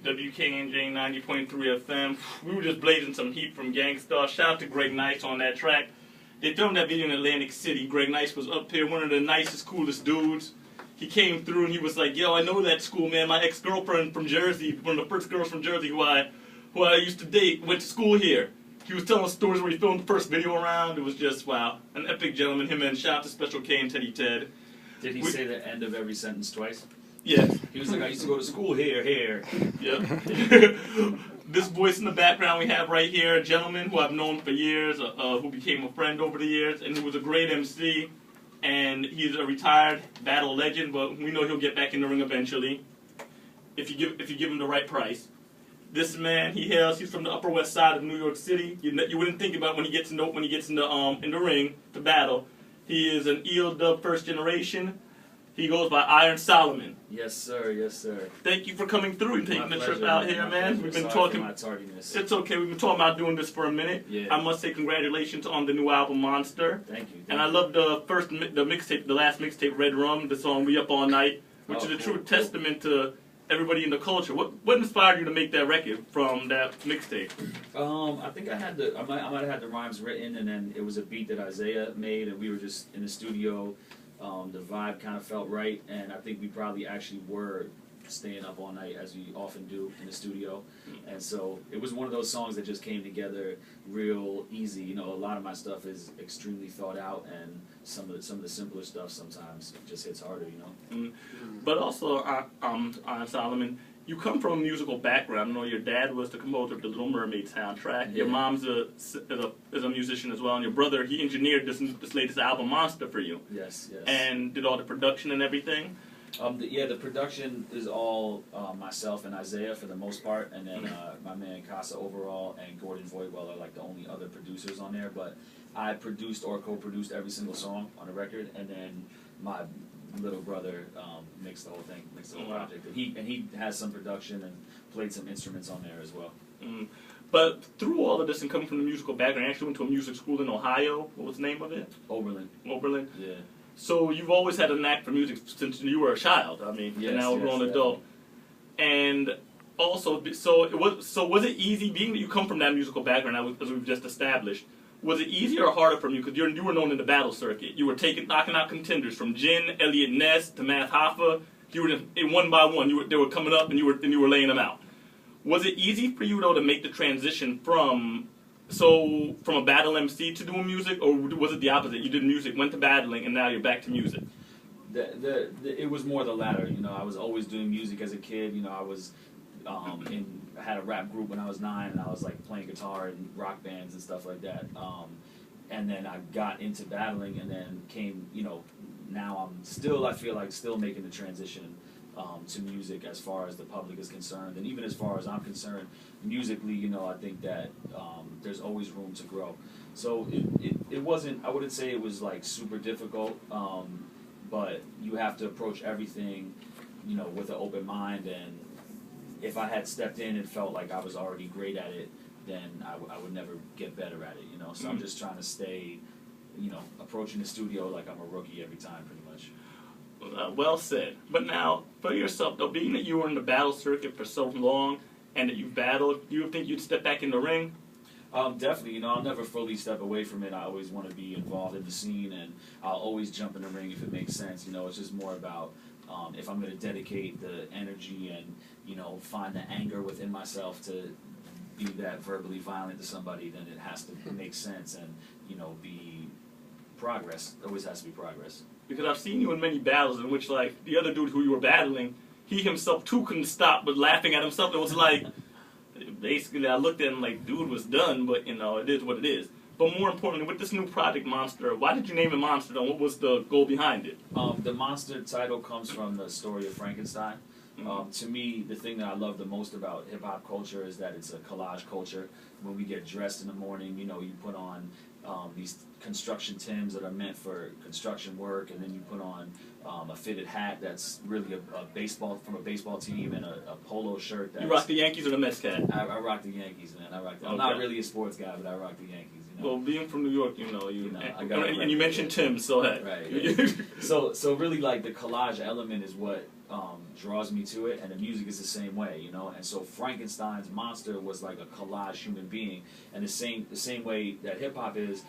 WKNJ 90.3 FM. We were just blazing some heat from Gangstar. Shout out to Greg Nice on that track. They filmed that video in Atlantic City. Greg Nice was up there, one of the nicest, coolest dudes. He came through and he was like, yo, I know that school, man. My ex-girlfriend from Jersey, one of the first girls from Jersey who I used to date, went to school here. He was telling us stories where he filmed the first video around. It was just, wow, an epic gentleman. Him and shout out to Special K and Teddy Ted. Did he say the end of every sentence twice? Yeah. He was like, I used to go to school here. Yep. This voice in the background we have right here, a gentleman who I've known for years, who became a friend over the years, and who was a great MC. And he's a retired battle legend, but we know he'll get back in the ring eventually if you give him the right price. This man, he's from the Upper West Side of New York City. You wouldn't think about when he gets in the ring to battle. He is an ELW first generation. He goes by Iron Solomon. Yes, sir. Yes, sir. Thank you for coming through and taking the trip out here, man. We've been talking. My tardiness. It's okay. We've been talking about doing this for a minute. Yeah. I must say congratulations on the new album, Monster. Thank you. And I love the last mixtape, Red Rum, the song We Up All Night, which is a true testament to everybody in the culture. What inspired you to make that record from that mixtape? I think I might have had the rhymes written, and then it was a beat that Isaiah made, and we were just in the studio. The vibe kind of felt right, and I think we probably actually were staying up all night, as we often do in the studio. And so it was one of those songs that just came together real easy. You know, a lot of my stuff is extremely thought out, and some of the simpler stuff sometimes just hits harder, you know. But also, Solomon, you come from a musical background. I know your dad was the composer of the Little Mermaid soundtrack. Yeah. Your mom's is a musician as well, and your brother, he engineered this latest album, Monster, for you. Yes, yes. And did all the production and everything. The production is all myself and Isaiah for the most part, and then my man Casa overall and Gordon Voigtwell are like the only other producers on there. But I produced or co-produced every single song on the record, and then my little brother mixed the whole thing, mixed the whole project. And he has some production and played some instruments on there as well. But through all of this and coming from the musical background, I actually went to a music school in Ohio. What was the name of it? Oberlin. Oberlin? Yeah. So you've always had a knack for music since you were a child. I mean, yes, and now a grown adult. And also, was it easy, being that you come from that musical background, as we've just established, was it easier or harder for you? Because you were known in the battle circuit. You were knocking out contenders from Jin, Elliot Ness to Math Hoffa. You were in one by one. They were coming up, and you were laying them out. Was it easy for you though to make the transition from a battle MC to doing music, or was it the opposite? You did music, went to battling, and now you're back to music. It was more the latter. You know, I was always doing music as a kid. You know, I was I had a rap group when I was 9, and I was like playing guitar in rock bands and stuff like that. And then I got into battling, and then came. You know, now I feel like still making the transition to music as far as the public is concerned, and even as far as I'm concerned, musically, you know, I think that there's always room to grow. So it wasn't, I wouldn't say it was like super difficult, but you have to approach everything, you know, with an open mind, and if I had stepped in and felt like I was already great at it, then I would never get better at it, you know. So I'm just trying to stay, you know, approaching the studio like I'm a rookie every time, pretty much. Well said. But now, for yourself, though, being that you were in the battle circuit for so long and that you battled, do you think you'd step back in the ring? Definitely. You know, I'll never fully step away from it. I always want to be involved in the scene, and I'll always jump in the ring if it makes sense. You know, it's just more about if I'm going to dedicate the energy and, you know, find the anger within myself to be that verbally violent to somebody, then it has to make sense and, you know, be progress. It always has to be progress. Because I've seen you in many battles in which, like, the other dude who you were battling, he himself, too, couldn't stop but laughing at himself. It was like, basically, I looked at him like, dude was done, but, you know, it is what it is. But more importantly, with this new project, Monster, why did you name it Monster, and what was the goal behind it? The Monster title comes from the story of Frankenstein. To me, the thing that I love the most about hip-hop culture is that it's a collage culture. When we get dressed in the morning, you know, you put on these construction Timbs that are meant for construction work, and then you put on a fitted hat that's really a baseball from a baseball team, and a polo shirt. That's, you rock the Yankees or the Mets hat? I rock the Yankees, man. I'm not really a sports guy, but I rock the Yankees. You know? Well, being from New York, you know, and you mentioned Tim, so hey. Right. So really, like, the collage element is what draws me to it, and the music is the same way, you know. And so Frankenstein's monster was like a collage human being, and the same way that hip hop is.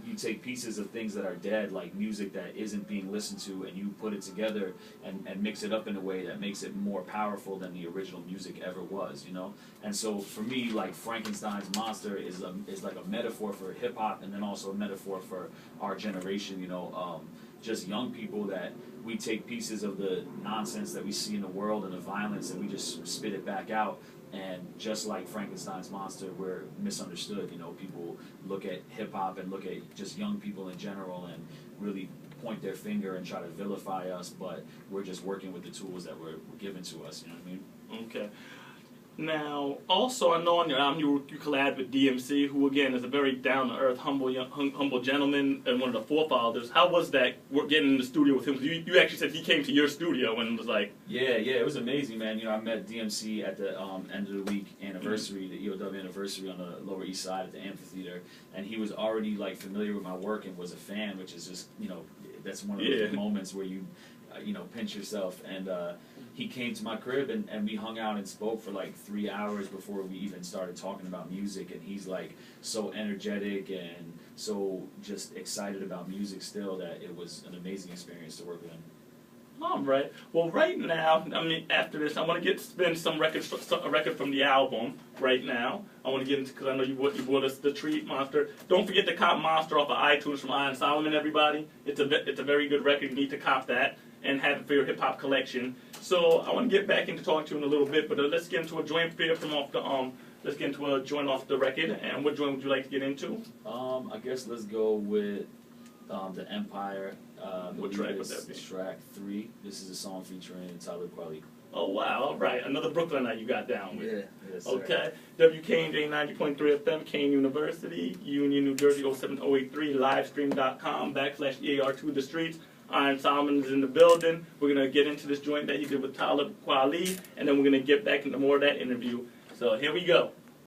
You take pieces of things that are dead, like music that isn't being listened to, and you put it together and mix it up in a way that makes it more powerful than the original music ever was, you know? And so for me, like Frankenstein's monster is like a metaphor for hip hop, and then also a metaphor for our generation, you know, just young people that we take pieces of the nonsense that we see in the world and the violence and we just spit it back out. And just like Frankenstein's monster, we're misunderstood. You know, people look at hip hop and look at just young people in general and really point their finger and try to vilify us, but we're just working with the tools that were given to us. You know what I mean? Okay. Now, also, I know on your album you collab with DMC, who again is a very down-to-earth, humble gentleman and one of the forefathers. How was that getting in the studio with him? 'Cause you actually said he came to your studio and was like, yeah, it was amazing, man. You know, I met DMC at the end of the week anniversary, the EOW anniversary on the Lower East Side at the amphitheater, and he was already like familiar with my work and was a fan, which is just, you know, that's one of those moments where you pinch yourself. And he came to my crib and we hung out and spoke for like 3 hours before we even started talking about music. And he's like so energetic and so just excited about music still that it was an amazing experience to work with him. all right. Well, right now, I mean, after this, I want to spin a record from the album right now. I want to get into, because I know you brought us the Treat Monster. Don't forget to cop Monster off of iTunes from Iron Solomon, everybody. It's a very good record. You need to cop that and have it for your hip hop collection. So I want to get back into talking to you in a little bit, but let's get into a joint from off the let's get into a joint off the record. And what joint would you like to get into? I guess let's go with the Empire. What track would that be? Track 3. This is a song featuring Tyler Quali. Oh wow! All right, another Brooklynite you got down with. Yeah. Yes, sir. Okay. WKNJ 90.3 FM, Kane University, Union, New Jersey 07083, livestream.com/EAR2 The Streets. Iron Solomon is in the building. We're going to get into this joint that he did with Tyler Quali, and then we're going to get back into more of that interview. So here we go.